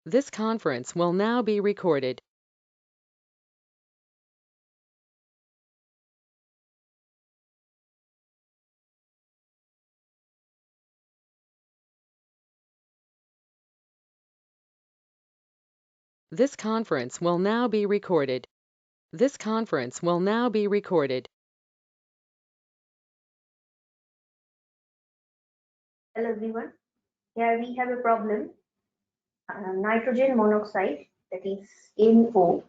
This conference will now be recorded. This conference will now be recorded. This conference will now be recorded. Hello everyone. Here we have a problem. Nitrogen monoxide, that is NO.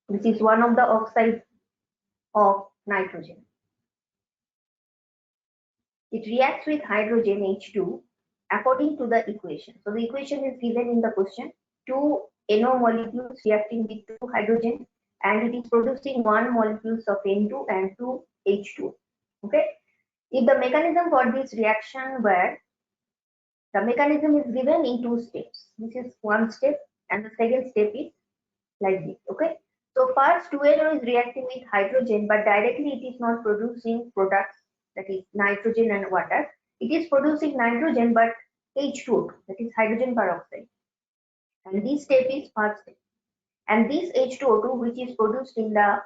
This is one of the oxides of nitrogen. It reacts with hydrogen H2 according to the equation. So the equation is given in the question. Two NO molecules reacting with two hydrogen, and it is producing one molecules of N2 and two H2. Okay. If the mechanism for this reaction were, the mechanism is given in two steps. This is one step, and the second step is like this. Okay. So first 2NO is reacting with hydrogen, but directly it is not producing products, that is nitrogen and water. It is producing nitrogen but H2O2, that is hydrogen peroxide. And this step is first step. And this H2O2 which is produced in the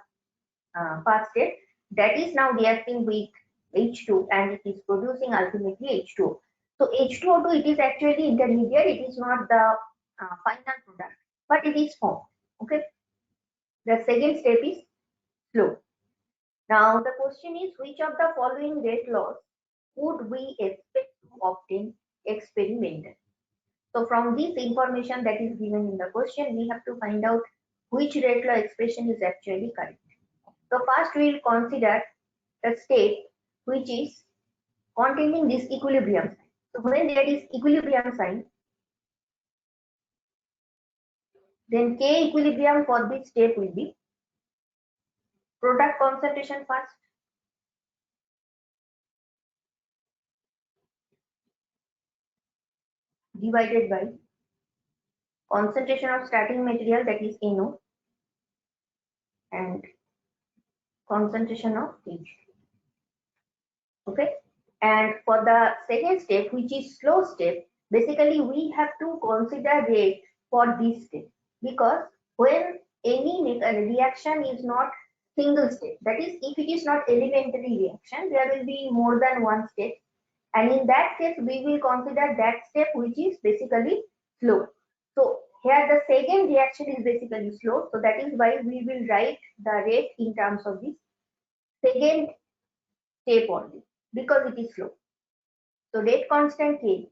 first step, that is now reacting with H2 and it is producing ultimately H2O. So H2O2, it is actually intermediate, it is not the final product, but it is formed. Okay. The second step is slow. Now the question is, which of the following rate laws would we expect to obtain experimentally? So from this information that is given in the question, we have to find out which rate law expression is actually correct. So first we will consider the state which is containing this equilibrium sign. So when there is equilibrium sign, then K equilibrium for this step will be product concentration first, divided by concentration of starting material, that is NO, and concentration of H. Okay. And for the second step, which is slow step, basically we have to consider rate for this step, because when any reaction is not single step, that is if it is not elementary reaction, there will be more than one step, and in that case we will consider that step which is basically slow. So here the second reaction is basically slow, so that is why we will write the rate in terms of this second step only, because it is slow. So rate constant K.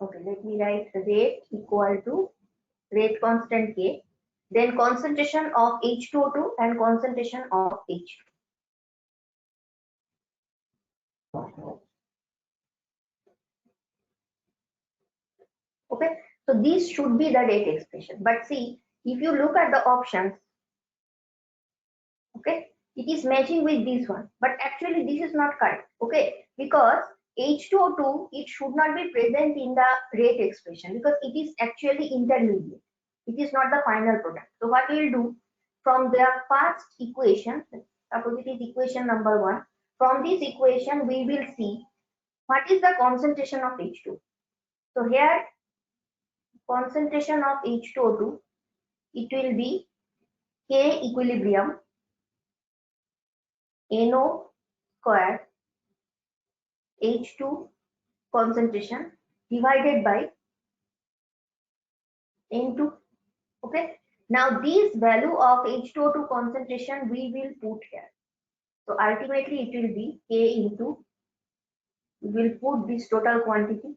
Okay, let me write rate equal to rate constant K, then concentration of H2O2 and concentration of H2. Okay, so this should be the rate expression. But see, if you look at the options, okay, it is matching with this one, but actually this is not correct. Okay, because H2O2, it should not be present in the rate expression because it is actually intermediate. It is not the final product. So what we will do, from the first equation, suppose it is equation number 1, from this equation we will see what is the concentration of H2. So here concentration of H2O2, it will be K equilibrium NO square H2 concentration divided by N2. Okay. Now this value of H2O2 concentration we will put here. So ultimately it will be K into, we will put this total quantity,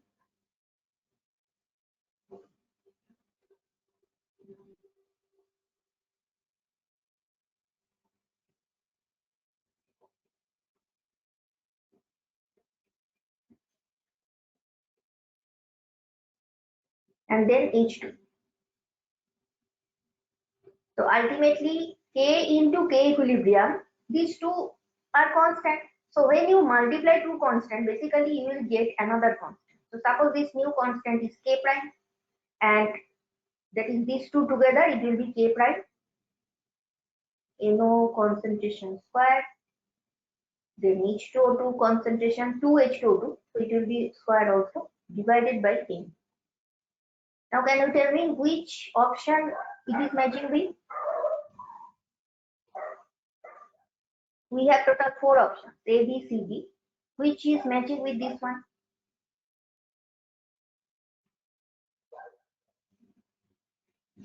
and then H2. So ultimately K into K equilibrium, these two are constant. So when you multiply two constant, basically you will get another constant. So suppose this new constant is K prime, and that is these two together, it will be K prime NO concentration square, then H2O2 concentration 2H2O2, so it will be square also, divided by n. Now can you tell me which option it is matching with? We have total 4 options, A, B, C, D. Which is matching with this one?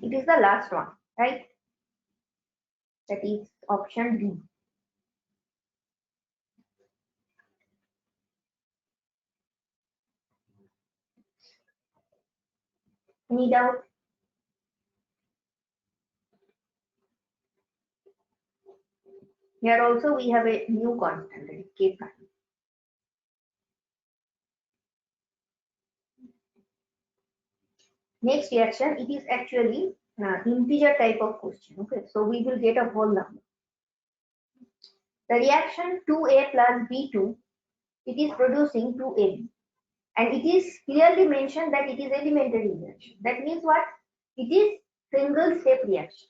It is the last one, right? That is option D. Any doubt? Here also we have a new constant, that is K prime. Next reaction, it is actually integer type of question. Okay, so we will get a whole number. The reaction 2A plus B2, it is producing 2AB, and it is clearly mentioned that it is elementary reaction. That means what? It is single step reaction.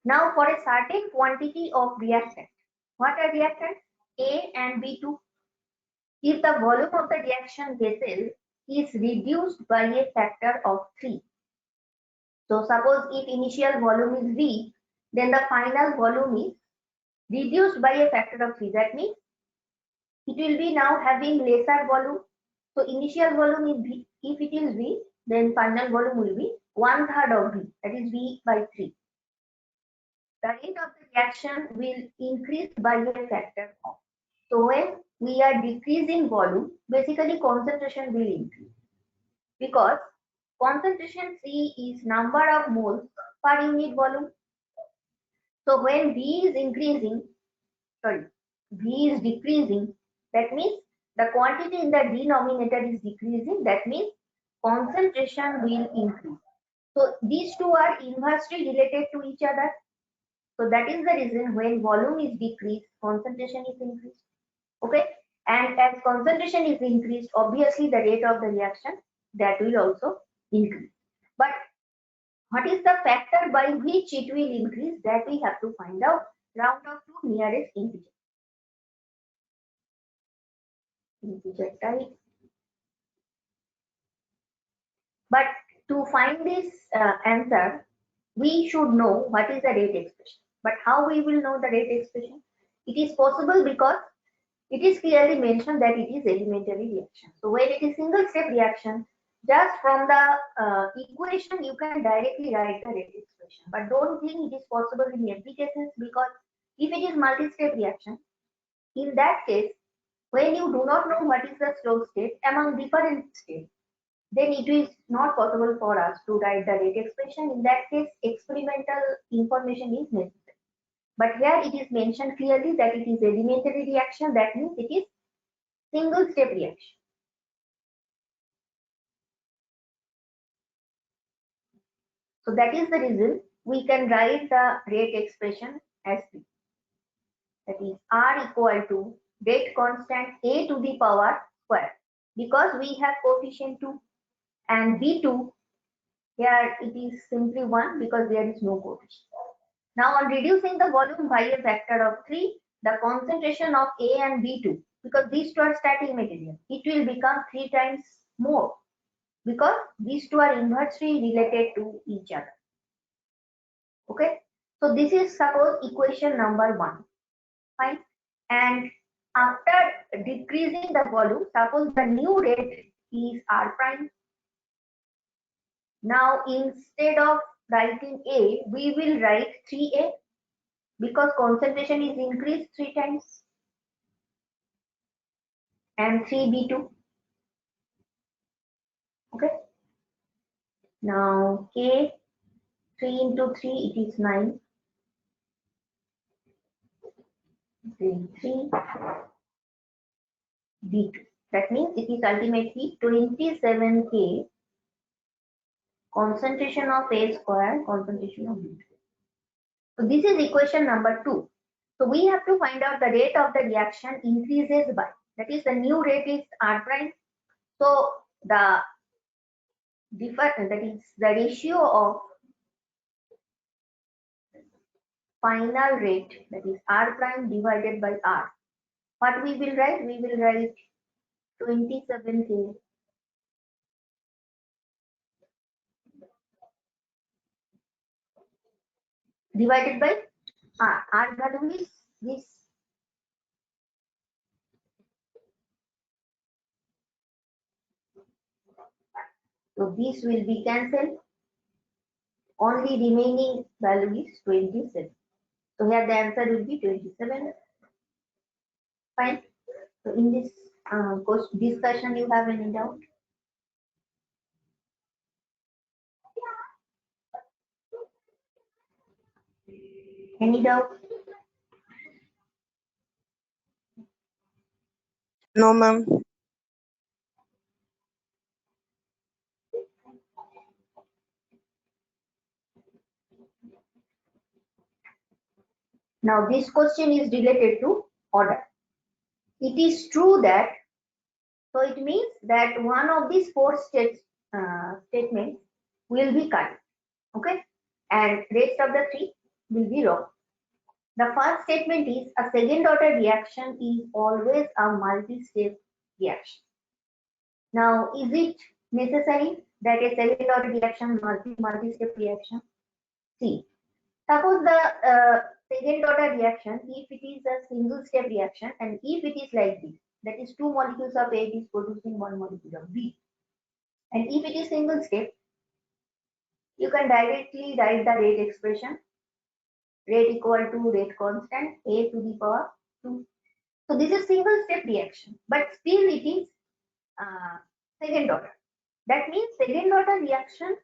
Now for a certain quantity of reactant, what are reactants? A and B2. If the volume of the reaction vessel is reduced by a factor of 3. So suppose if initial volume is V, then the final volume is reduced by a factor of 3. That means it will be now having lesser volume. So initial volume is V. If it is V, then final volume will be 1/3 of V, that is V by 3. The rate of the reaction will increase by a factor of. So when we are decreasing volume, basically concentration will increase, because concentration C is number of moles per unit volume. So when V is increasing, V is decreasing, that means the quantity in the denominator is decreasing, that means concentration will increase. So these two are inversely related to each other. So that is the reason when volume is decreased, concentration is increased. Okay, and as concentration is increased, obviously the rate of the reaction, that will also increase. But what is the factor by which it will increase, that we have to find out. Round off to nearest integer type. But to find this answer, we should know what is the rate expression. But how we will know the rate expression? It is possible because it is clearly mentioned that it is elementary reaction. So when it is single step reaction, just from the equation you can directly write the rate expression. But don't think it is possible in every case, because if it is multi-step reaction, in that case, when you do not know what is the slow state among different states, then it is not possible for us to write the rate expression. In that case, experimental information is necessary. But here it is mentioned clearly that it is elementary reaction, that means it is single step reaction. So that is the reason we can write the rate expression as this. That is R equal to rate constant A to the power square, because we have coefficient 2, and B2, here it is simply 1 because there is no coefficient. Now on reducing the volume by a factor of 3, the concentration of A and B2, because these two are static material, it will become 3 times more, because these two are inversely related to each other. Okay, so this is suppose equation number 1. Fine. And after decreasing the volume, suppose the new rate is R prime. Now instead of writing A, we will write 3A, because concentration is increased 3 times, and 3B2. Okay. Now K, 3 into 3, it is 9. 3 B2. That means it is ultimately 27K concentration of A square, concentration of B2. So this is equation number 2. So we have to find out the rate of the reaction increases by, that is the new rate is R prime. So the that is the ratio of final rate, that is R prime divided by R. What we will write? We will write 27K divided by R. R value is this. So this will be cancelled. Only remaining value is 27. So here the answer will be 27. Fine. So in this discussion, you have any doubt? Any doubt? No, ma'am. Now this question is related to order. It is true that, so it means that one of these four statements will be correct, okay, and rest of the three will be wrong. The first statement is a second order reaction is always a multi-step reaction. Now, is it necessary that a second order reaction must be multi-step reaction? See, suppose the second order reaction, if it is a single step reaction and if it is like this, that is two molecules of A is producing one molecule of B, and if it is single step, you can directly write the rate expression, rate equal to rate constant A to the power 2. So this is single step reaction, but still it is second order. That means second order reaction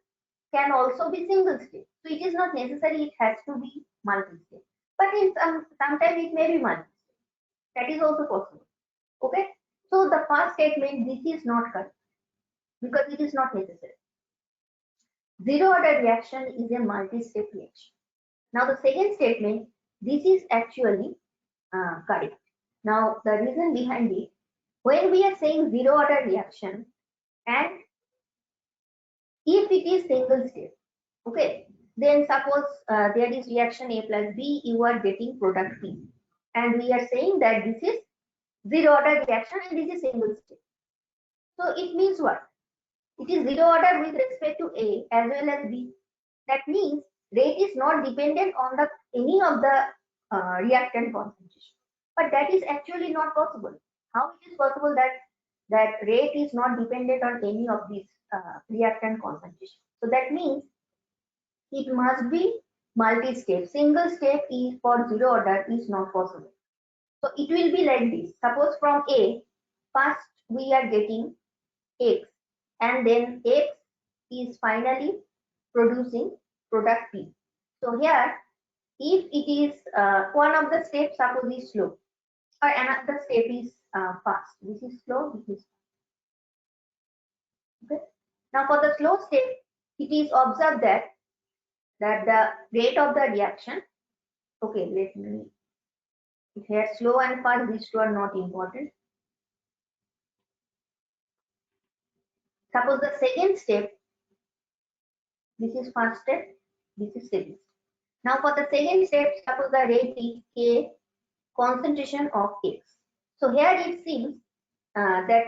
can also be single step. So it is not necessary it has to be multi-step. But in sometimes it may be multi-step. That is also possible. Okay. So the first statement, this is not correct because it is not necessary. Zero order reaction is a multi-step reaction. Now the second statement, this is actually correct. Now the reason behind it, when we are saying zero order reaction and if it is single step, okay, then suppose there is reaction A plus B, you are getting product B, and we are saying that this is zero order reaction and this is single step. So it means what? It is zero order with respect to A as well as B. That means rate is not dependent on the any of the reactant concentration. But that is actually not possible. How it is possible that rate is not dependent on any of these reactant concentration? So that means it must be multi-step. Single step is for zero order is not possible. So it will be like this. Suppose from A, first we are getting X, and then X is finally producing product P. So here, if it is one of the steps, suppose is slow, or another step is fast. This is slow, this is fast. Okay. Now for the slow step, it is observed that the rate of the reaction. Okay, let me. Here slow and fast, these two are not important. Suppose the second step, this is first step, this is second step. Now for the second step, suppose the rate is K, concentration of X. So here it seems that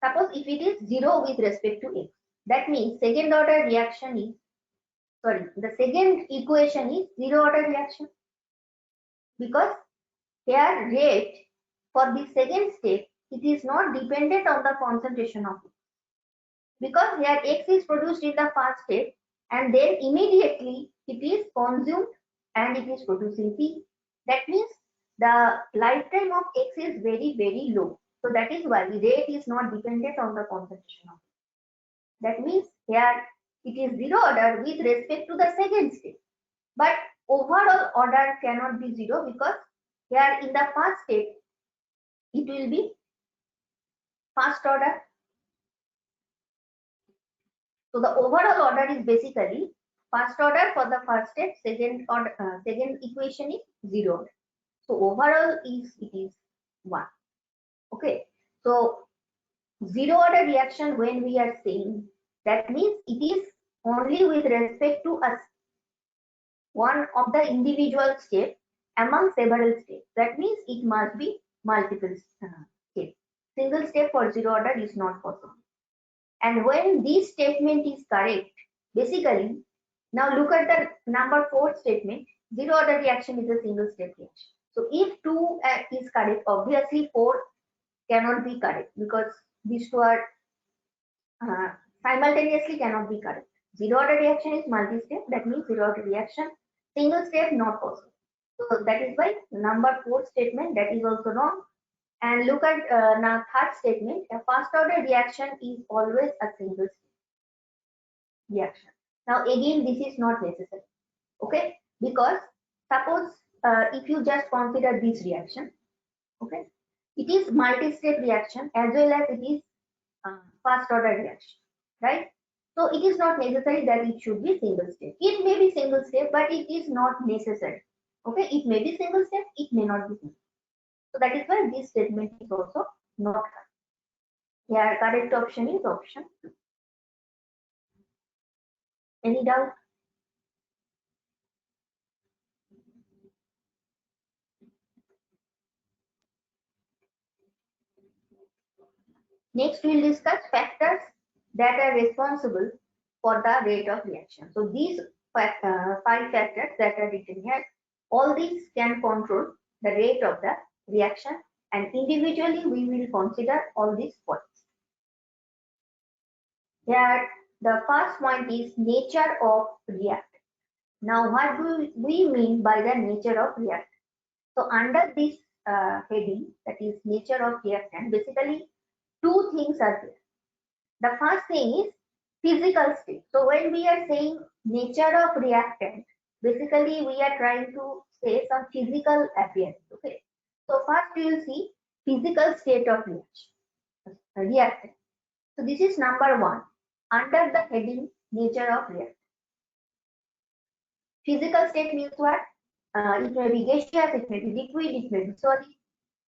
suppose if it is 0 with respect to X, that means second order reaction is, sorry, the second equation is zero order reaction, because here rate for the second step, it is not dependent on the concentration of X, because here X is produced in the first step and then immediately it is consumed and it is producing P. That means the lifetime of X is very, very low. So that is why the rate is not dependent on the concentration of X. That means here it is zero order with respect to the second step. But overall order cannot be zero, because here in the first step it will be first order. So the overall order is basically first order for the first step, second order, second equation is zero order. So overall it is 1. Okay. So zero order reaction, when we are saying, that means it is only with respect to us one of the individual steps among several steps. That means it must be multiple steps. Single step for zero order is not possible. And when this statement is correct, basically Now look at the number 4 statement. Zero order reaction is a single step reaction. So if 2 is correct, obviously 4 cannot be correct because these two are simultaneously cannot be correct. Zero order reaction is multi-step, that means zero order reaction, single step not possible. So that is why number 4 statement that is also wrong. And look at now third statement, a first order reaction is always a single step reaction. Now again this is not necessary, okay, because suppose if you just consider this reaction, okay, it is multi-step reaction as well as it is first order reaction, right? So it is not necessary that it should be single step. It may be single step, but it is not necessary. Okay, it may be single step, it may not be single. So that is why this statement is also not correct. Here, correct option is option 2. Any doubt? Next, we will discuss factors that are responsible for the rate of reaction. So these 5 factors that are written here, all these can control the rate of the reaction, and individually we will consider all these points. Here, the first point is nature of reactant. Now, what do we mean by the nature of reactant? So under this heading, that is nature of reactant, basically 2 things are there. The first thing is physical state. So when we are saying nature of reactant, basically we are trying to say some physical appearance. Okay. So first we will see physical state of reactant. So this is number 1 under the heading nature of reactant. Physical state means what? It may be gaseous, it may be liquid, it may be solid.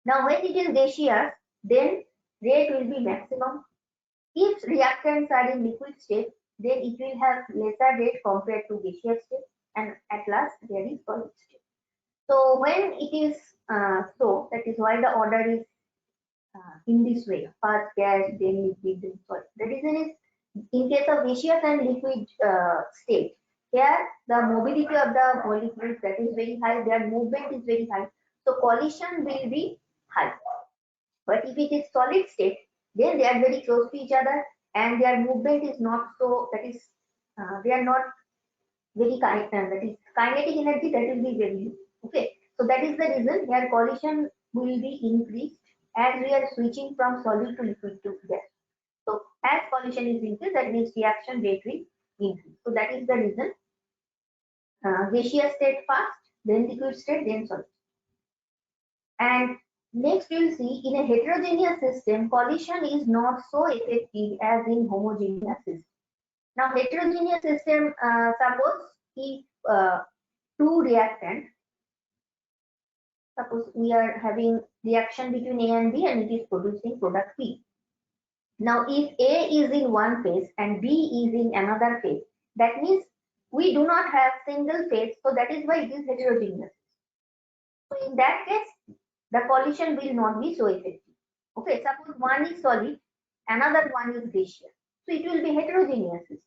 Now when it is gaseous, then rate will be maximum. If reactants are in liquid state, then it will have lesser rate compared to gaseous state, and at last there is solid state. So when it is so, that is why the order is in this way: first gas, then liquid, then solid. The reason is in case of gaseous and liquid state, here the mobility of the molecules that is very high, their movement is very high, so collision will be high. But if it is solid state, then they are very close to each other and their movement is not so, that is they are not very that is kinetic energy that will be very low. Okay, so that is the reason here collision will be increased as we are switching from solid to liquid to gas. So as collision is increased, that means reaction rate will increase. So that is the reason gaseous state first, then liquid state, then solid. And next we'll see in a heterogeneous system, collision is not so effective as in homogeneous system. Now heterogeneous system, suppose if 2 reactants, suppose we are having reaction between A and B and it is producing product P. Now if A is in one phase and B is in another phase, that means we do not have single phase, so that is why it is heterogeneous. So in that case, the collision will not be so effective. Okay, suppose one is solid, another one is gaseous. So it will be heterogeneous system.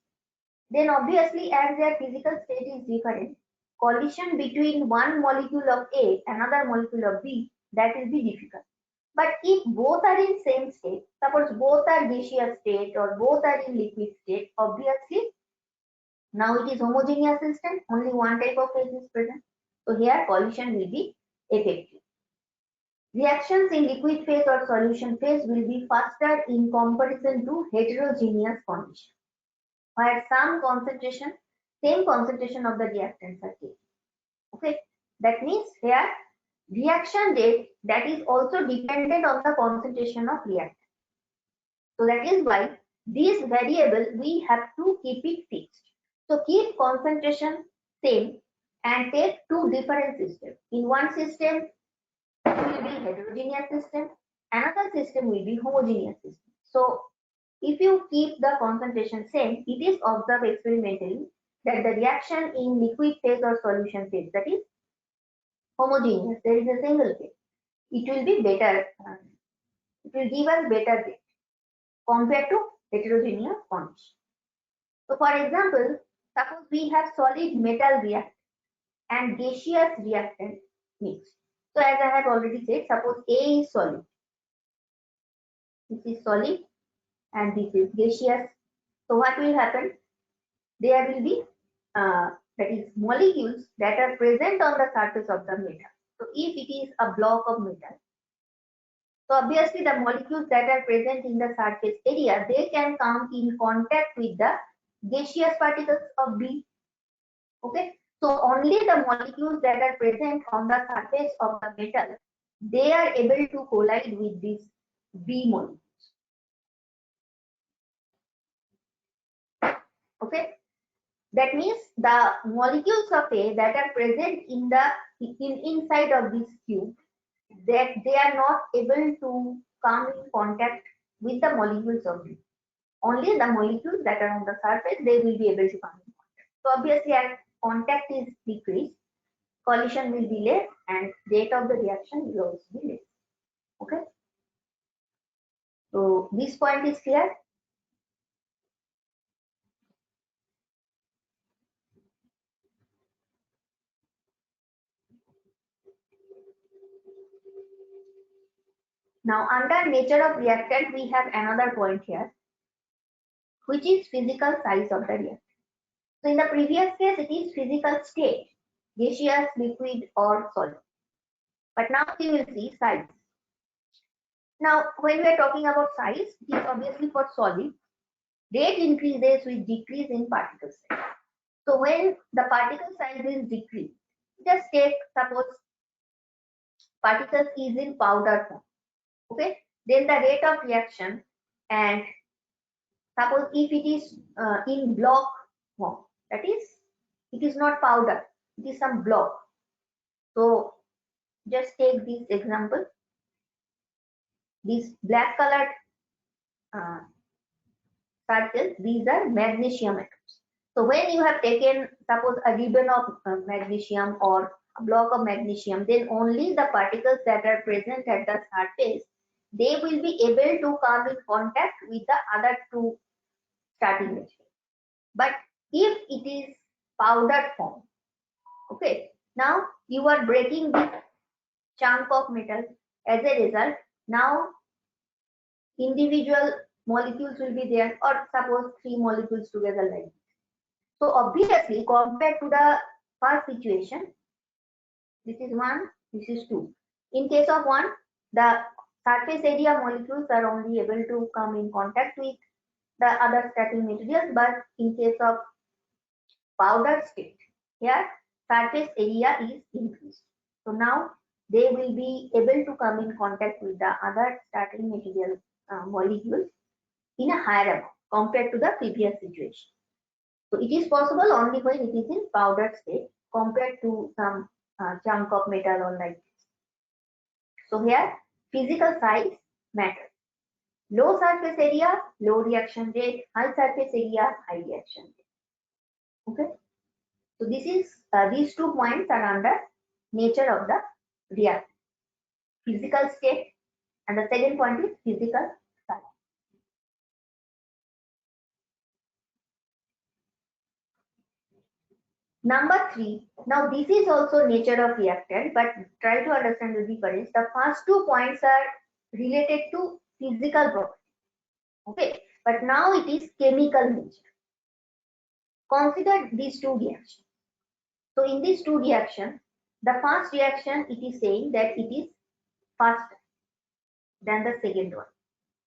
Then obviously as their physical state is different, collision between one molecule of A, another molecule of B, that will be difficult. But if both are in same state, suppose both are gaseous state or both are in liquid state, obviously now it is homogeneous system, only one type of phase is present. So here collision will be effective. Reactions in liquid phase or solution phase will be faster in comparison to heterogeneous condition, where same concentration of the reactants are taken. Okay, that means here reaction rate that is also dependent on the concentration of reactant. So that is why this variable we have to keep it fixed. So keep concentration same and take 2 different systems. In one system it will be heterogeneous system, another system will be homogeneous system. So if you keep the concentration same, it is observed experimentally that the reaction in liquid phase or solution phase, that is homogeneous, there is a single phase, it will be better, it will give us better rate compared to heterogeneous condition. So for example, Suppose we have solid metal reactant and gaseous reactant mixed. So as I have already said, suppose A is solid, this is solid and this is gaseous. So what will happen? There will be that is molecules that are present on the surface of the metal. So if it is a block of metal, so obviously the molecules that are present in the surface area, they can come in contact with the gaseous particles of B. Okay, so only the molecules that are present on the surface of the metal, they are able to collide with these B molecules. Okay, that means the molecules of A that are present in the inside of this cube, that they are not able to come in contact with the molecules of B. Only the molecules that are on the surface, they will be able to come in contact. So obviously as contact is decreased, collision will be less and rate of the reaction will also be less. Okay, so this point is clear. Now under nature of reactant, we have another point here, which is physical size of the reactant. So in the previous case, it is physical state, gaseous, liquid or solid. But now we will see size. Now when we are talking about size, it is obviously for solid. Rate increases with decrease in particle size. So when the particle size is decreased, just take suppose particles is in powder form. Okay, then the rate of reaction, and suppose if it is in block form, that is it is not powder, it is some block. So just take this example, these black colored uh, circles, these are magnesium atoms. So when you have taken suppose a ribbon of magnesium or a block of magnesium, then only the particles that are present at the surface, they will be able to come in contact with the other two starting material. But if it is powdered form, okay, now you are breaking this chunk of metal. As a result, now individual molecules will be there, or suppose three molecules together like this. So obviously compared to the first situation, this is 1, this is 2. In case of 1, the surface area molecules are only able to come in contact with the other starting materials, but in case of powder state, here surface area is increased. So now they will be able to come in contact with the other starting material molecules in a higher amount compared to the previous situation. So it is possible only when it is in powder state compared to some chunk of metal or like this. So here physical size matters. Low surface area, low reaction rate; high surface area, high reaction rate. Okay. So this is these 2 points are under nature of the reactant. Physical state, and the second point is physical size. Number 3, now this is also nature of reactant, but try to understand the difference. The first 2 points are related to physical property. Okay, but now it is chemical nature. Consider these 2 reactions. So in these 2 reactions, the first reaction, it is saying that it is faster than the second one.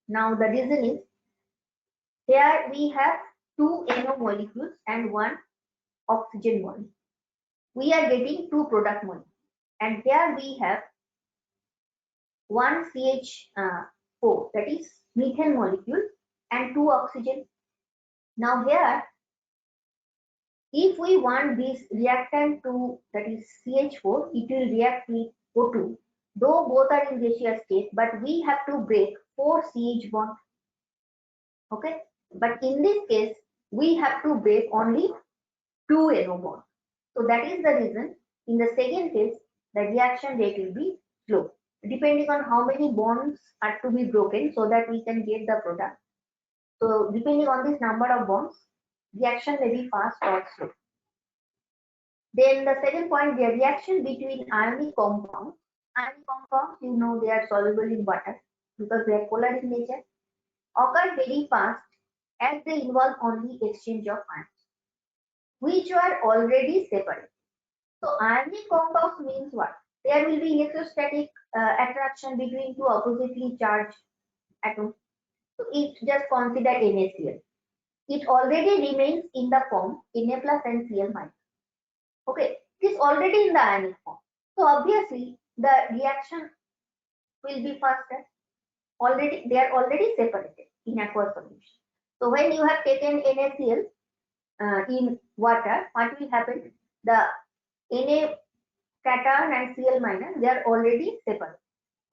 Now the reason is, here we have 2 NO molecules and 1 oxygen molecule. We are getting 2 product molecules, and here we have 1 CH4, that is methane molecule, and 2 oxygen. Now here, if we want this reactant to, that is CH4, it will react with O2, though both are in gaseous state, but we have to break 4 CH bond. Okay, but in this case we have to break only 2 NO bond. So that is the reason in the second case the reaction rate will be slow, depending on how many bonds are to be broken so that we can get the product. So depending on this number of bonds, reaction may be fast or slow. Then the second point, the reaction between ionic compounds. Ionic compounds, you know, they are soluble in water because they are polar in nature, occur very fast as they involve only exchange of ions, which were already separate. So ionic compounds means what? There will be electrostatic attraction between two oppositely charged atoms. So it just consider NaCl. It already remains in the form Na plus and Cl minus. Okay, it is already in the ionic form. So obviously the reaction will be faster. Already they are already separated in aqueous solution. So when you have taken NaCl in water, what will happen? The Na cation and Cl minus, they are already separate.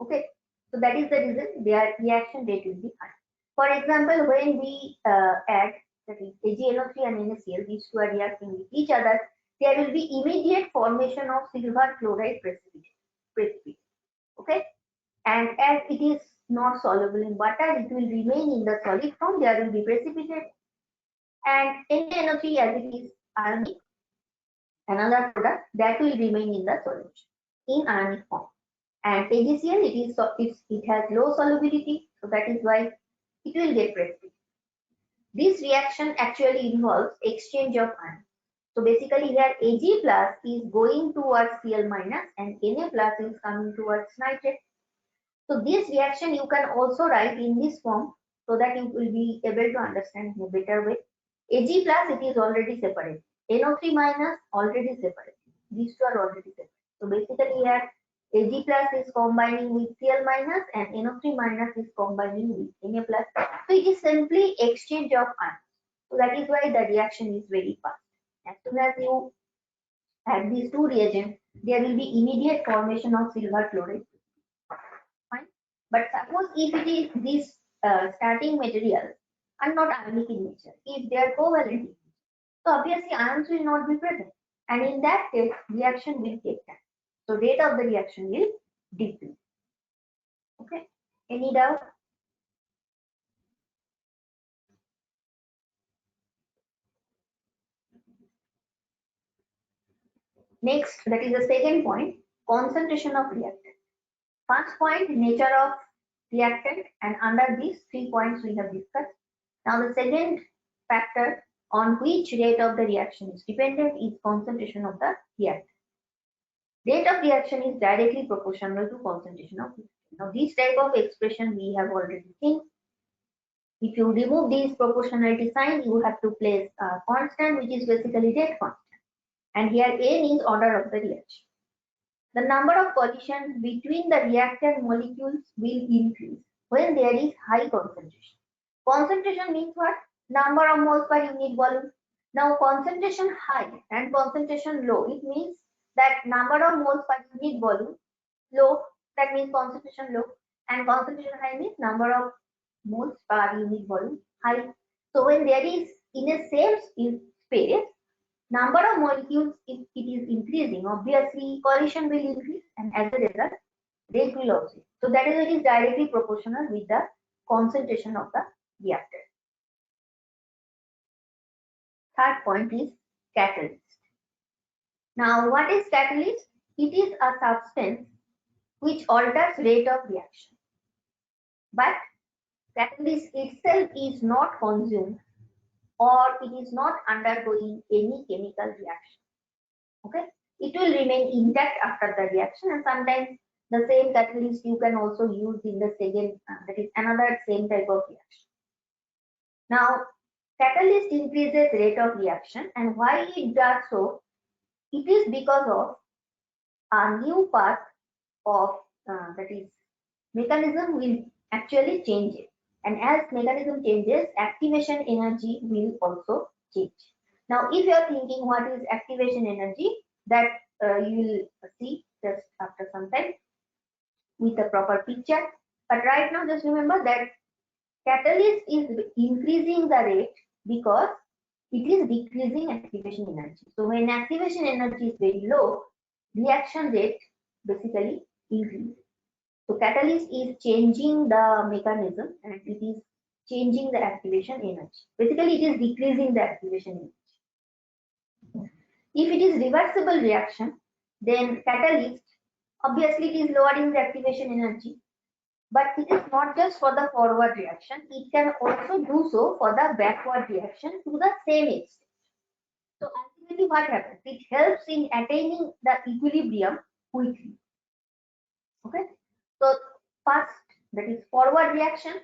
Okay, so that is the reason their reaction rate will be high. For example, when we add, that is AgNO3 and NaCl, these two are reacting with each other, there will be immediate formation of silver chloride precipitate. Okay, and as it is not soluble in water, it will remain in the solid form. There will be precipitate, and NaNO3 as it is ionic, another product that will remain in the solution in ionic form. And AgCl, it has low solubility, so that is why it will get precipitate. This reaction actually involves exchange of ions. So basically here Ag plus is going towards Cl minus and Na plus is coming towards nitrate. So this reaction you can also write in this form so that you will be able to understand in a better way. Ag plus, it is already separated. NO3 minus already separated. These two are already separate. So basically here Ag plus is combining with Cl minus and NO3 minus is combining with Na plus. So it is simply exchange of ions. So that is why the reaction is very fast. As soon as you add these two reagents, there will be immediate formation of silver chloride. Fine. But suppose if it is these starting materials are not ionic in nature, if they are covalent, so obviously ions will not be present. And in that case, reaction will take time. So rate of the reaction will decrease. Okay. Any doubt? Next, that is the second point, concentration of reactant. First point, nature of reactant, and under these 3 points we have discussed. Now the second factor on which rate of the reaction is dependent is concentration of the reactant. Rate of reaction is directly proportional to concentration of reactant. Now this type of expression we have already seen. If you remove this proportionality sign, you have to place a constant, which is basically rate constant. And here N is order of the reaction. The number of collisions between the reactant molecules will increase when there is high concentration. Concentration means what? Number of moles per unit volume. Now concentration high and concentration low, it means that number of moles per unit volume low, that means concentration low, and concentration high means number of moles per unit volume high. So when there is in a same space, number of molecules, if it is increasing, obviously collision will increase, and as a result rate will also. So that is, it is directly proportional with the concentration of the reactant. Third point is catalyst. Now what is catalyst? It is a substance which alters rate of reaction, but catalyst itself is not consumed or it is not undergoing any chemical reaction. Okay, it will remain intact after the reaction, and sometimes the same catalyst you can also use in the second, that is another same type of reaction. Now catalyst increases rate of reaction, and why it does so? It is because of a new path of that is mechanism will actually change it, and as mechanism changes, activation energy will also change. Now if you are thinking what is activation energy, that you will see just after some time with a proper picture, but right now just remember that catalyst is increasing the rate because it is decreasing activation energy. So when activation energy is very low, reaction rate basically increases. So catalyst is changing the mechanism, and it is changing the activation energy. Basically, it is decreasing the activation energy. If it is reversible reaction, then catalyst, obviously it is lowering the activation energy, but it is not just for the forward reaction, it can also do so for the backward reaction to the same extent. So ultimately what happens? It helps in attaining the equilibrium quickly. Okay. So first, that is forward reaction.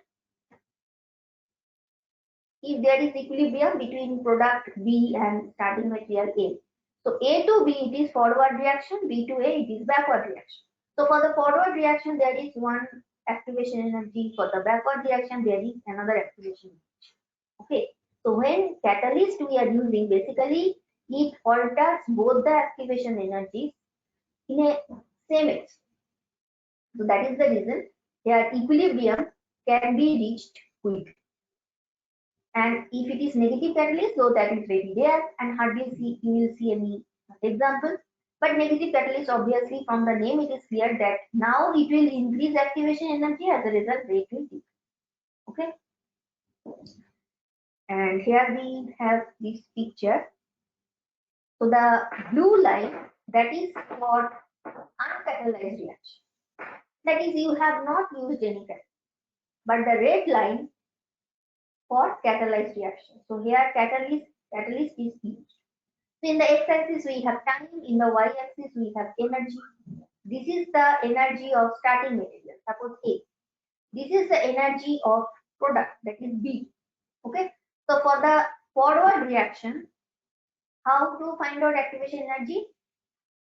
If there is equilibrium between product B and starting material A. So A to B it is forward reaction, B to A it is backward reaction. So for the forward reaction there is one activation energy, for the backward reaction there is another activation energy. Okay. So when catalyst we are using, basically it alters both the activation energies in a same extent. So that is the reason here equilibrium can be reached quickly. And if it is negative catalyst, so that is very rare and hardly you will see any example. But negative catalyst, obviously from the name it is clear that now it will increase activation energy, as a result rate will decrease. Okay. And here we have this picture. So the blue line, that is for uncatalyzed reaction. That is, you have not used any catalyst. But the red line for catalyzed reaction. So here catalyst is used. So in the x-axis we have time, in the y-axis we have energy. This is the energy of starting material, suppose A. This is the energy of product, that is B. Okay. So for the forward reaction, how to find out activation energy?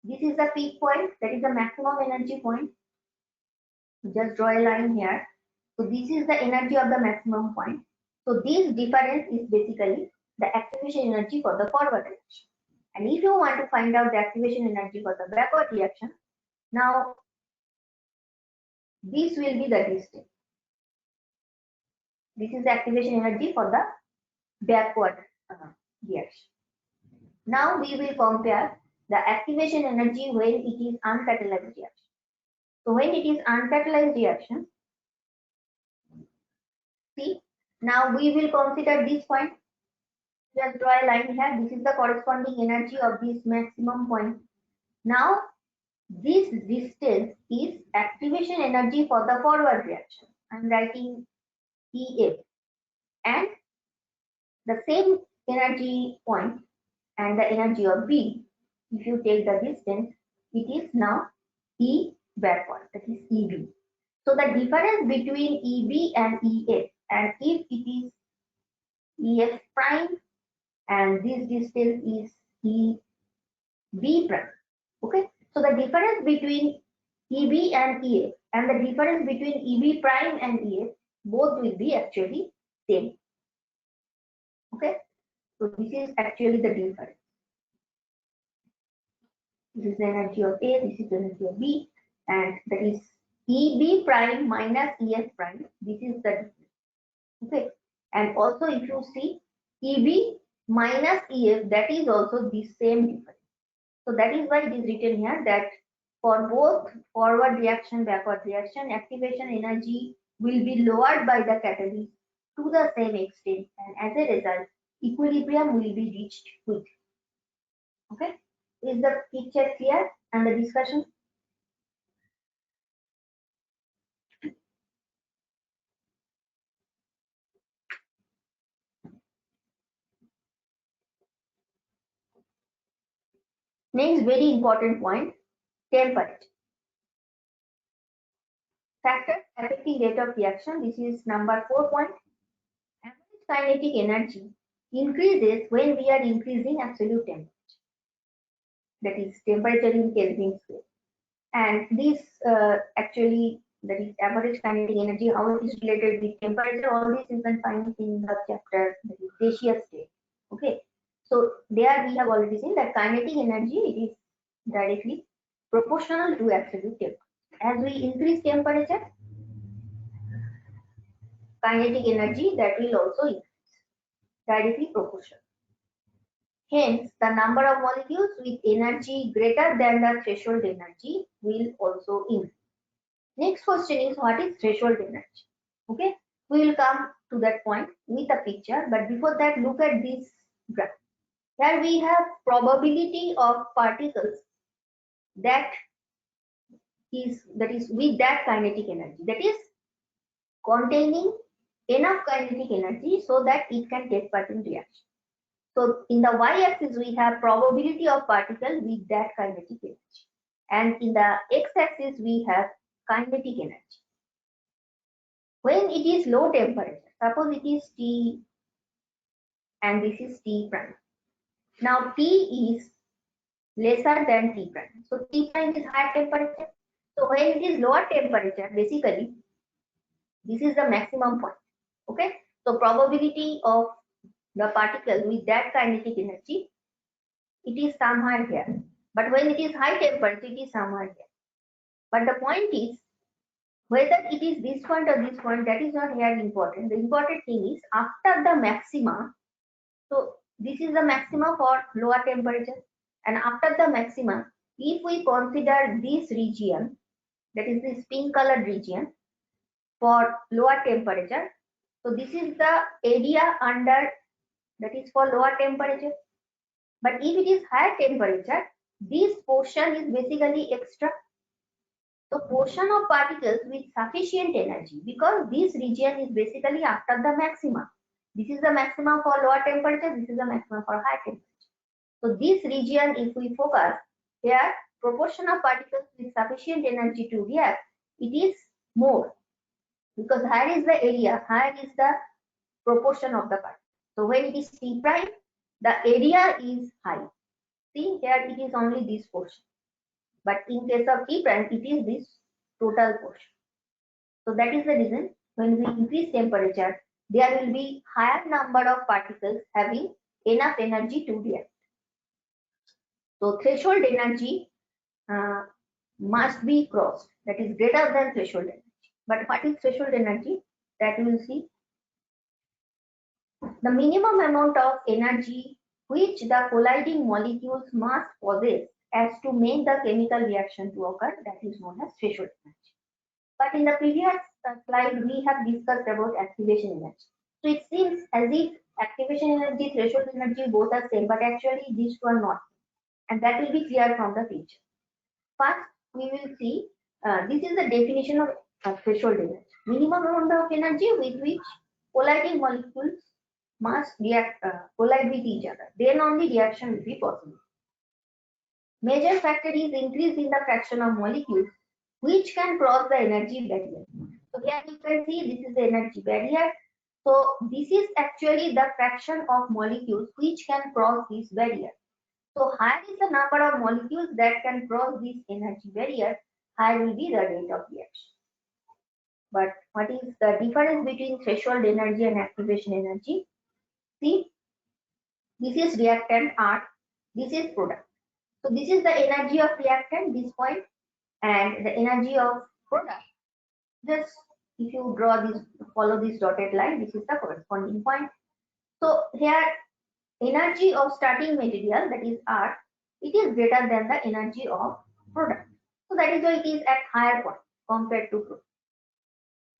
This is the peak point, that is the maximum energy point. Just draw a line here. So this is the energy of the maximum point. So this difference is basically the activation energy for the forward reaction. And if you want to find out the activation energy for the backward reaction, now this will be the distance. This is the activation energy for the backward reaction. Now we will compare the activation energy when it is uncatalyzed reaction. So when it is uncatalyzed reaction, see, now we will consider this point. Just draw a line here. This is the corresponding energy of this maximum point. Now this distance is activation energy for the forward reaction. I am writing EF, and the same energy point and the energy of B, if you take the distance, it is now E backward, that is EB. So the difference between EB and EF, and if it is EF prime and this distance is EB prime. Okay, so the difference between EB and EF and the difference between EB prime and EF, both will be actually same. Okay, so this is actually the difference. This is the energy of A, this is the energy of B, and that is EB prime minus EF prime. This is the difference. Okay, and also if you see EB minus EF, that is also the same difference. So that is why it is written here that for both forward reaction, backward reaction, activation energy will be lowered by the catalyst to the same extent, and as a result, equilibrium will be reached quickly. Okay, is the picture clear and the discussion? Next, very important point, temperature. Factor affecting rate of reaction. This is number 4 point. Average kinetic energy increases when we are increasing absolute temperature. That is temperature in Kelvin scale. And this actually, that is average kinetic energy, how it is related with temperature, all this you can find in the chapter, that is gaseous state. Okay. So there we have already seen that kinetic energy, it is directly proportional to absolute temperature. As we increase temperature, kinetic energy that will also increase, directly proportional. Hence, the number of molecules with energy greater than the threshold energy will also increase. Next question is, what is threshold energy? Okay, We will come to that point with a picture, but before that, look at this graph. Here we have probability of particles that is with that kinetic energy, that is containing enough kinetic energy so that it can take part in reaction. So in the y-axis we have probability of particle with that kinetic energy, and in the x-axis we have kinetic energy. When it is low temperature, suppose it is T and this is T prime. Now T is lesser than T prime. So T prime is higher temperature. So when it is lower temperature, basically this is the maximum point. Okay. So probability of the particle with that kinetic energy, it is somewhere here. But when it is high temperature, it is somewhere here. But the point is, whether it is this point or this point, that is not here important. The important thing is after the maxima. So this is the maxima for lower temperature, and after the maxima, if we consider this region, that is this pink colored region for lower temperature, so this is the area under, that is for lower temperature. But if it is higher temperature, this portion is basically extra. So portion of particles with sufficient energy, because this region is basically after the maxima. This is the maximum for lower temperature, this is the maximum for high temperature. So this region, if we focus, here proportion of particles with sufficient energy to react, it is more, because higher is the area, higher is the proportion of the particle. So when it is T prime, the area is high. See here it is only this portion. But in case of T prime, it is this total portion. So that is the reason when we increase temperature, there will be higher number of particles having enough energy to react. So threshold energy must be crossed, that is greater than threshold energy. But what is threshold energy? That we will see. The minimum amount of energy which the colliding molecules must possess as to make the chemical reaction to occur, that is known as threshold energy. But in the previous slide, we have discussed about activation energy. So it seems as if activation energy, threshold energy, both are same, but actually these two are not. And that will be clear from the picture. First, we will see, this is the definition of threshold energy. Minimum amount of energy with which colliding molecules must react, collide with each other. Then only reaction will be possible. Major factor is increase in the fraction of molecules which can cross the energy barrier. So here you can see this is the energy barrier. So this is actually the fraction of molecules which can cross this barrier. So higher is the number of molecules that can cross this energy barrier, higher will be the rate of reaction. But what is the difference between threshold energy and activation energy? See, this is reactant R, this is product. So this is the energy of reactant, this point, and the energy of product. Just if you draw this, follow this dotted line, this is the corresponding point. So here energy of starting material, that is R, it is greater than the energy of product. So that is why it is at higher point compared to product.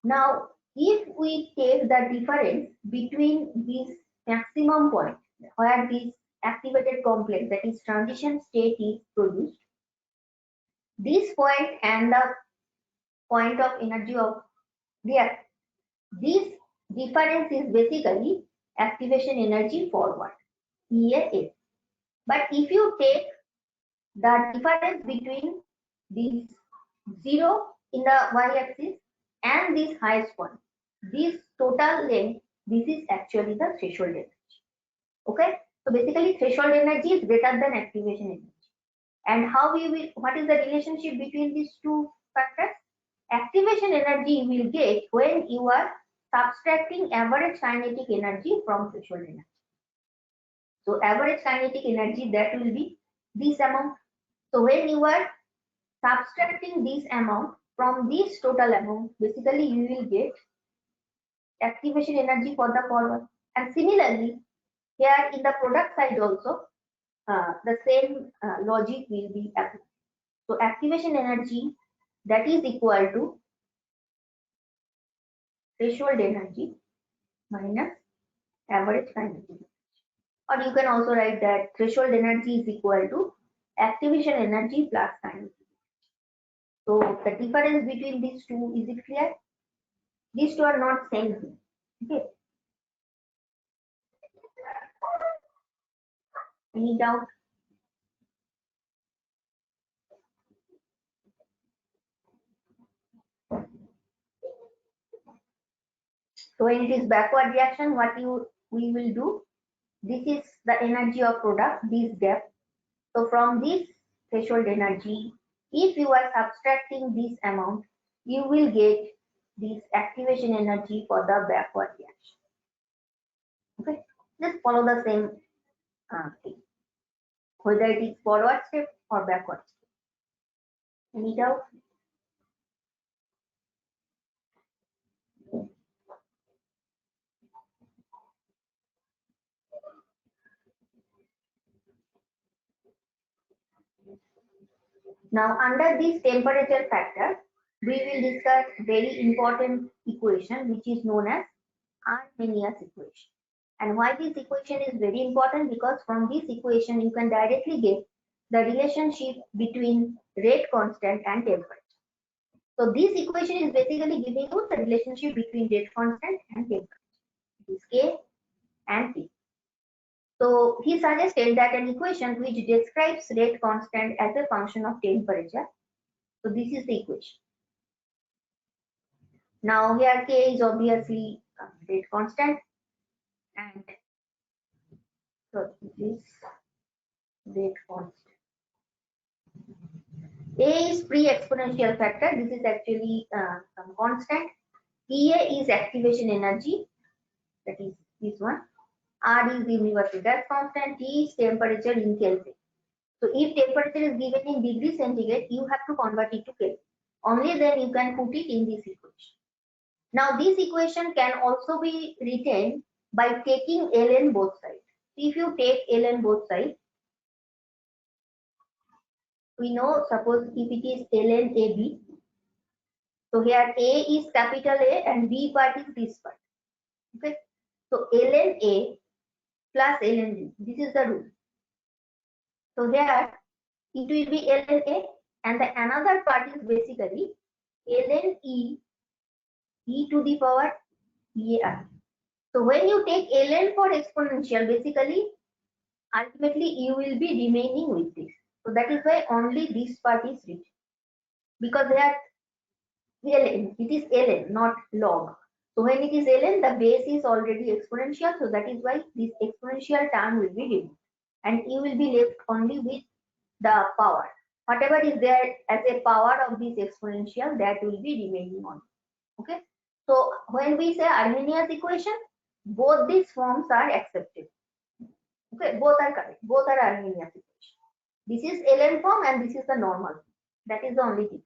Now if we take the difference between this maximum point where this activated complex, that is transition state, is produced, this point and the point of energy of react, this difference is basically activation energy forward, EAF. But if you take the difference between this 0 in the y-axis and this highest point, this total length, this is actually the threshold energy. Okay, so basically threshold energy is greater than activation energy. And how we will, what is the relationship between these two factors? Activation energy you will get when you are subtracting average kinetic energy from threshold energy. So average kinetic energy, that will be this amount. So when you are subtracting this amount from this total amount, basically you will get activation energy for the forward. And similarly, here in the product side also, the same logic will be applied. So activation energy, that is equal to threshold energy minus average kinetic energy. Or you can also write that threshold energy is equal to activation energy plus kinetic energy. So the difference between these two, is it clear? These two are not same thing. Okay. Any doubt? So when it is backward reaction, what we will do? This is the energy of product, this gap. So from this threshold energy, if you are subtracting this amount, you will get this activation energy for the backward reaction. Okay, just follow the same thing, whether it is forward step or backward step. Any doubt? Now under this temperature factor, we will discuss very important equation which is known as Arrhenius equation. And why this equation is very important? Because from this equation you can directly get the relationship between rate constant and temperature. So this equation is basically giving you the relationship between rate constant and temperature. It is K and T. So he suggested that an equation which describes rate constant as a function of temperature. So this is the equation. Now here K is obviously rate constant, and so this is rate constant. A is pre-exponential factor. This is actually some constant. EA is activation energy. That is this one. R is universal gas constant. T is temperature in Kelvin. So if temperature is given in degree centigrade, you have to convert it to Kelvin. Only then you can put it in this equation. Now this equation can also be written by taking ln both sides. If you take ln both sides, we know, suppose if it is ln AB, so here A is capital A and B part is this part. Okay, so ln A plus ln B, this is the rule. So here it will be ln A, and the another part is basically ln e to the power EAR. So when you take ln for exponential, basically ultimately you will be remaining with this. So that is why only this part is written, because here ln, it is ln, not log. So when it is ln, the base is already exponential, so that is why this exponential term will be removed, and you will be left only with the power. Whatever is there as a power of this exponential, that will be remaining on. Okay. So when we say Arrhenius equation, both these forms are accepted. Okay, both are correct. Both are Arrhenius equation. This is ln form and this is the normal. That is the only thing.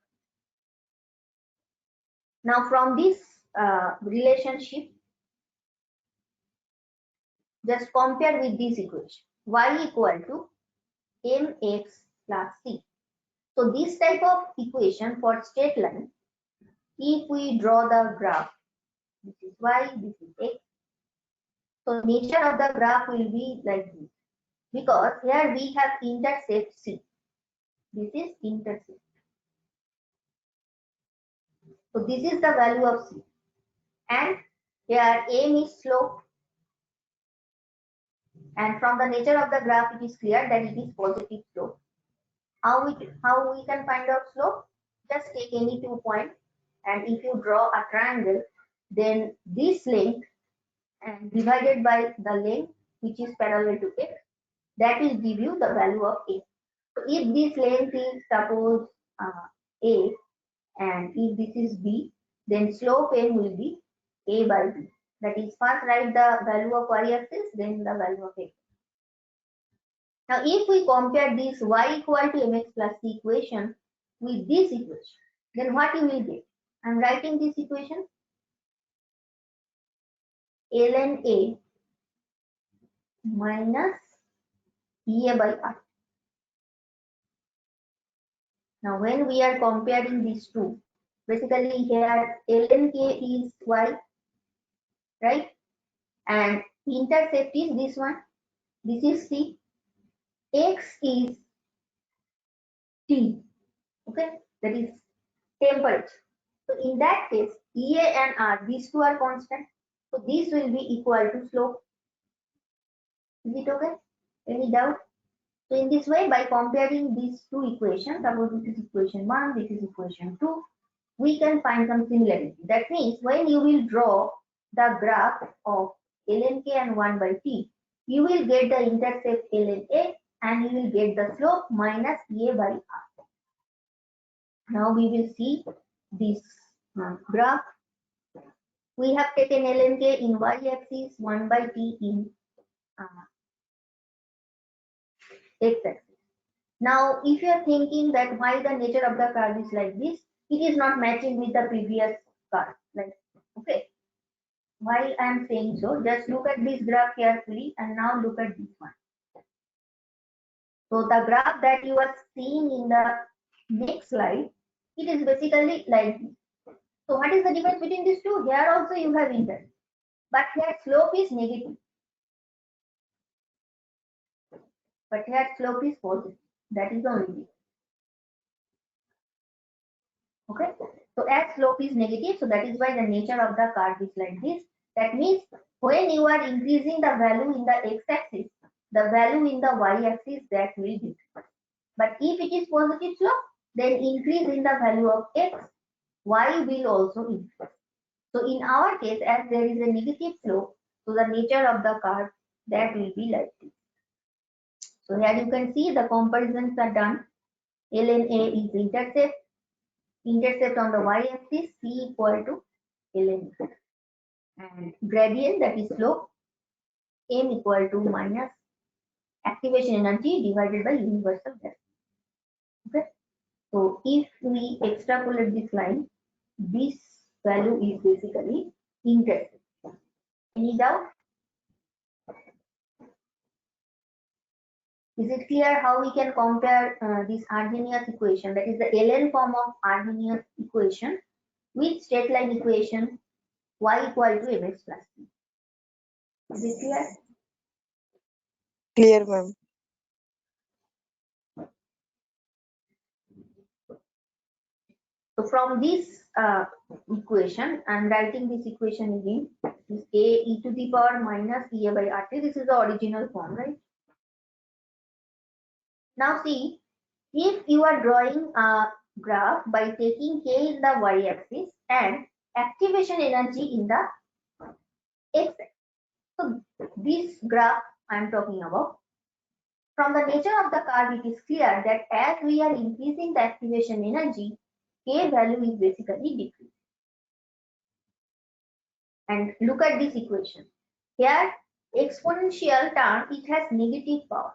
Now from this relationship, just compare with this equation. Y equal to mx plus c. So this type of equation for straight line, if we draw the graph, this is y, this is x. So nature of the graph will be like this, because here we have intercept c. This is intercept. So this is the value of c, and here m is slope, and from the nature of the graph it is clear that it is positive slope. How we can find out slope? Just take any 2 points, and if you draw a triangle, then this length and divided by the length which is parallel to x, that will give you the value of a. So if this length is suppose a, and if this is b, then slope m will be a by b. That is, first write the value of y-axis, then the value of x. Now if we compare this y equal to mx plus c equation with this equation, then what you will get? I am writing this equation, ln a minus EA by R. Now when we are comparing these two, basically here ln k is y right? And intercept is this one. This is C. X is T. Okay, that is temperature. So in that case, EA and R, these two are constant. So this will be equal to slope. Is it okay? Any doubt? So in this way, by comparing these two equations, suppose this is equation 1, this is equation 2, we can find some similarity. That means when you will draw the graph of ln k and 1 by t, you will get the intercept ln a and you will get the slope minus a by r. Now we will see this graph. We have taken ln k in y-axis, 1 by t in x-axis. Now, if you are thinking that why the nature of the curve is like this, it is not matching with the previous curve. Like, okay, why I am saying so? Just look at this graph carefully and now look at this one. So the graph that you are seeing in the next slide, it is basically like this. So what is the difference between these two? Here also you have interest, but here slope is negative. But here slope is positive. That is the only difference. Okay, so as slope is negative, so that is why the nature of the curve is like this. That means when you are increasing the value in the x-axis, the value in the y-axis that will decrease. But if it is positive slope, then increase in the value of x, y will also increase. So in our case, as there is a negative slope, so the nature of the curve that will be like this. So here you can see the comparisons are done. ln a is intercept on the y-axis, c equal to ln and gradient, that is slope, m equal to minus activation energy divided by universal gas. Okay, so if we extrapolate this line, this value is basically intercept. Any doubt? Is it clear how we can compare this Arrhenius equation, that is the ln form of Arrhenius equation, with straight line equation y equal to mx plus c? Is it clear? Clear, ma'am. So from this equation, I am writing this equation again. This a e to the power minus ea by rt. This is the original form, right? Now see, if you are drawing a graph by taking k in the y-axis and activation energy in the x-axis. So this graph I am talking about. From the nature of the curve, it is clear that as we are increasing the activation energy, k value is basically decreasing. And look at this equation. Here, exponential term, it has negative power.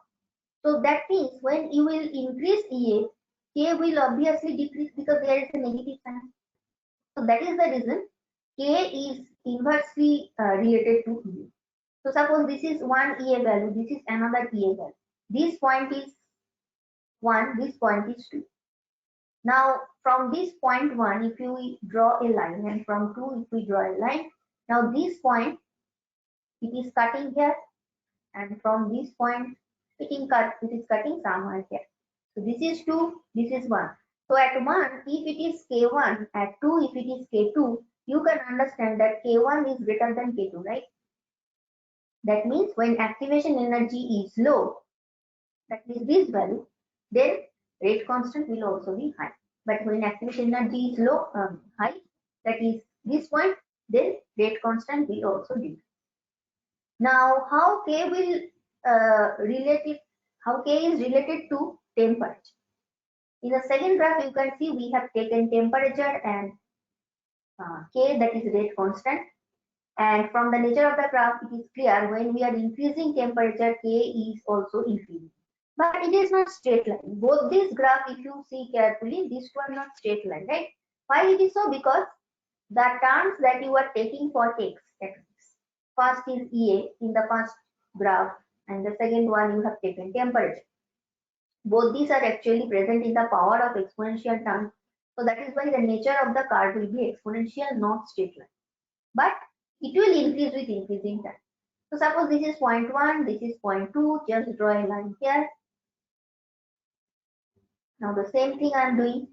So that means when you will increase EA, K will obviously decrease because there is a negative sign. So that is the reason K is inversely related to EA. So suppose this is one EA value, this is another EA value. This point is 1, this point is 2. Now from this point 1, if you draw a line, and from 2 if we draw a line, now this point, it is cutting here, and from this point it is cutting somewhere here. So this is 2, this is 1. So at 1, if it is K1, at 2, if it is K2, you can understand that K1 is greater than K2, right? That means when activation energy is low, that is this value, then rate constant will also be high. But when activation energy is low, high, that is this point, then rate constant will also decrease. Now, how K will how K is related to temperature. In the second graph, you can see we have taken temperature and K, that is rate constant. And from the nature of the graph, it is clear when we are increasing temperature, K is also increasing. But it is not straight line. Both these graphs, if you see carefully, these two are not straight line, right? Why it is so? Because the terms that you are taking for x-axis, first is EA in the first graph, and the second one you have taken temperature. Both these are actually present in the power of exponential terms. So that is why the nature of the curve will be exponential, not straight line. But It will increase with increasing time. So suppose this is 0.1, this is 0.2, just draw a line here. Now the same thing I am doing.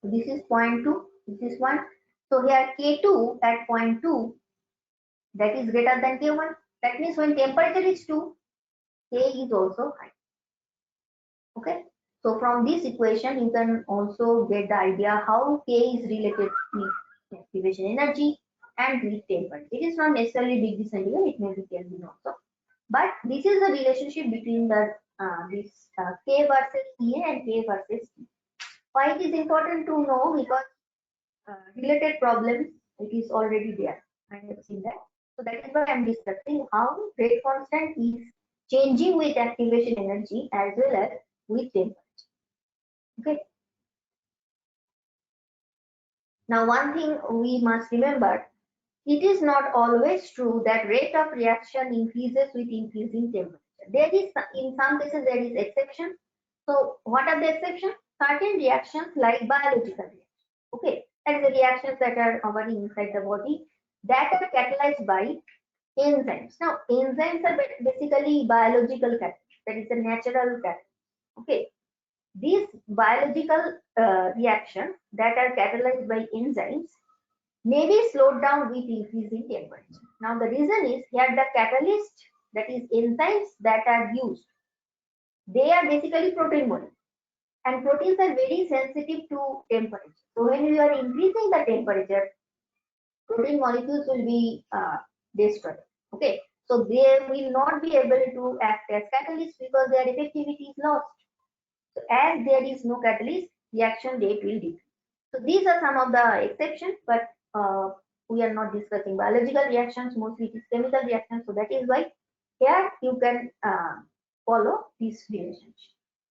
This is 0.2, this is 1. So here K2 at 0.2, that is greater than K1. That means when temperature is 2, K is also high. Okay. So from this equation, you can also get the idea how K is related with activation energy and with temperature. It is not necessarily degree centigrade, it may be Kelvin also. But this is the relationship between the K versus EA and K versus T. Why it is important to know? Because related problems, it is already there. I have seen that. So that is why I am discussing how rate constant is changing with activation energy as well as with temperature. Okay. Now one thing we must remember, it is not always true that rate of reaction increases with increasing temperature. There is, in some cases, there is exception. So what are the exceptions? Certain reactions like biological reactions. Okay, that is the reactions that are occurring inside the body that are catalyzed by enzymes. Now enzymes are basically biological catalysts. That is a natural catalyst. Okay, these biological reactions that are catalyzed by enzymes may be slowed down with increasing temperature. Now the reason is here the catalyst, that is enzymes that are used, they are basically protein molecules, and proteins are very sensitive to temperature. So when you are increasing the temperature, protein molecules will be destroyed. Okay, so they will not be able to act as catalysts because their effectivity is lost. So as there is no catalyst, reaction rate will decrease. So these are some of the exceptions, but we are not discussing biological reactions, mostly it is chemical reactions. So that is why here you can follow this relationship.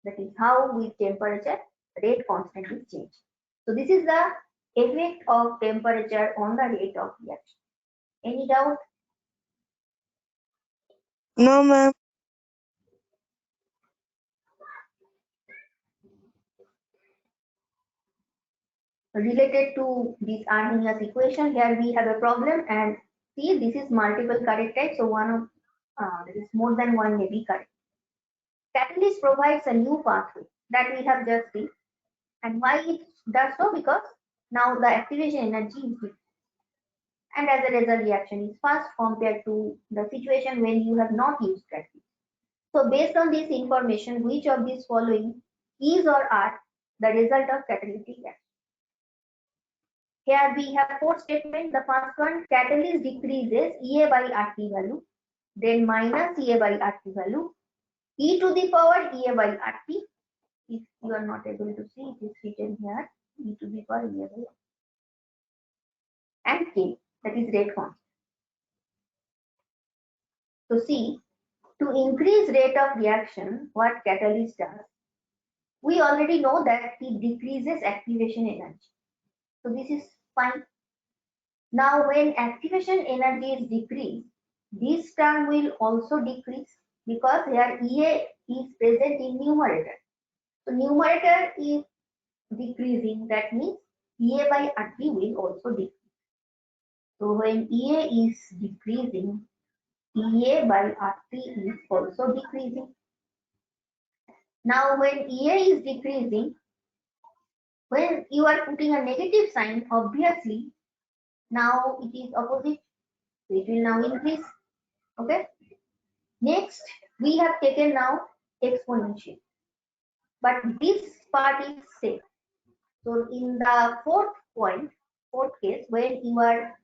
That is how with temperature rate constant is changed. So this is the effect of temperature on the rate of reaction. Any doubt? No, ma'am. Related to this Arrhenius equation, here we have a problem, and see this is multiple correct types, so one of there is more than one may be correct. Catalyst provides a new pathway that we have just seen, and why it does so? Because now the activation energy is different, and as a result reaction is fast compared to the situation when you have not used catalyst. So based on this information, which of these following is or are the result of catalytic reaction? Here we have four statements. The first one, catalyst decreases EA by RT value, then minus EA by RT value, e to the power EA by RT. If you are not able to see, it is written here, e to the power EA by RT. And K, that is rate constant. So see, to increase rate of reaction, what catalyst does? We already know that it decreases activation energy. So this is fine. Now when activation energy is decreased, this term will also decrease because here EA is present in numerator. So numerator is decreasing, that means EA by RT will also decrease. So when EA is decreasing, EA by RT is also decreasing. Now when EA is decreasing, when you are putting a negative sign, obviously now it is opposite. So it will now increase. Okay. Next, we have taken now exponential, but this part is same. So in the fourth case, when you are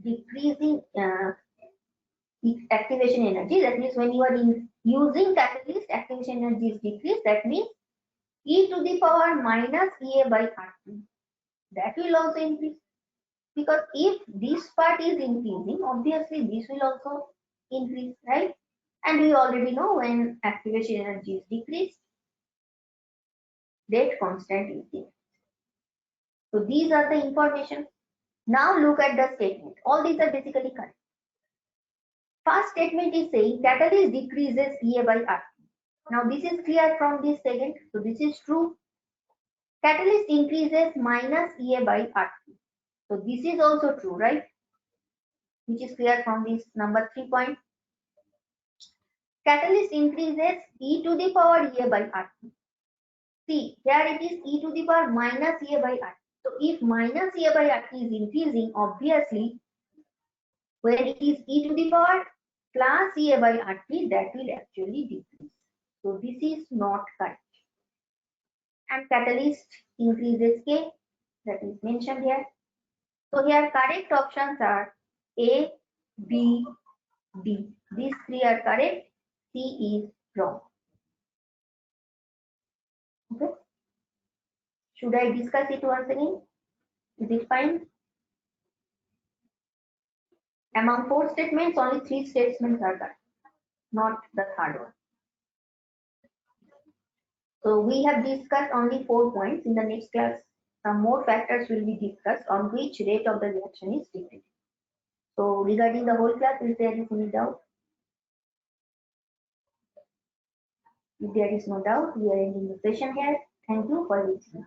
decreasing activation energy, that means when you are using catalyst, activation energy is decreased. That means e to the power minus EA by RT. That will also increase, because if this part is increasing, obviously this will also increase, right? And we already know when activation energy is decreased, rate constant is decreased. So these are the information. Now look at the statement. All these are basically correct. First statement is saying catalyst decreases EA by RT. Now this is clear from this second. So this is true. Catalyst increases minus EA by RT. So this is also true, right? Which is clear from this number 3 point. Catalyst increases e to the power a by RT. See, here it is e to the power minus a by RT. So if minus a by RT is increasing, obviously, when it is e to the power plus a by RT, that will actually decrease. So this is not correct. And catalyst increases K, that is mentioned here. So here correct options are A, B, D. These three are correct. C is wrong. Okay. Should I discuss it once again? Is it fine? Among 4 statements, only 3 statements are correct, not the third one. So we have discussed only 4 points. In the next class, some more factors will be discussed on which rate of the reaction is different. So regarding the whole class, if there is any doubt? If there is no doubt, we are ending the session here. Thank you for listening.